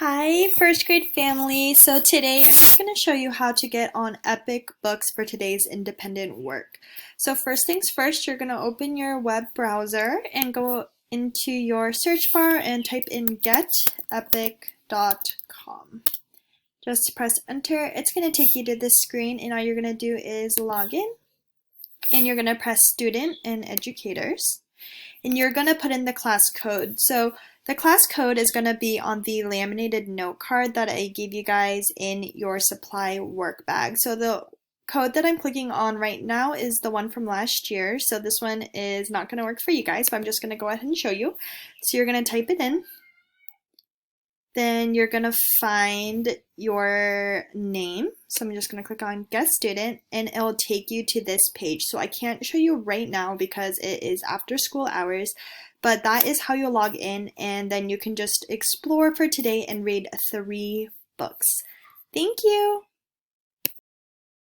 Hi, first grade family. So today I'm just going to show you how to get on Epic Books for today's independent work. So first things first, you're going to open your web browser and go into your search bar and type in getepic.com. Just press enter. It's going to take you to this screen, and all you're going to do is log in, and you're going to press student and educators, and you're going to put in the class code. So the class code is going to be on the laminated note card that I gave you guys in your supply work bag. So the code that I'm clicking on right now is the one from last year. So this one is not going to work for you guys, but I'm just going to go ahead and show you. So you're going to type it in. Then you're going to find your name. So I'm just going to click on Get Student, and it'll take you to this page. So I can't show you right now because it is after school hours, but that is how you log in, and then you can just explore for today and read 3 books. Thank you!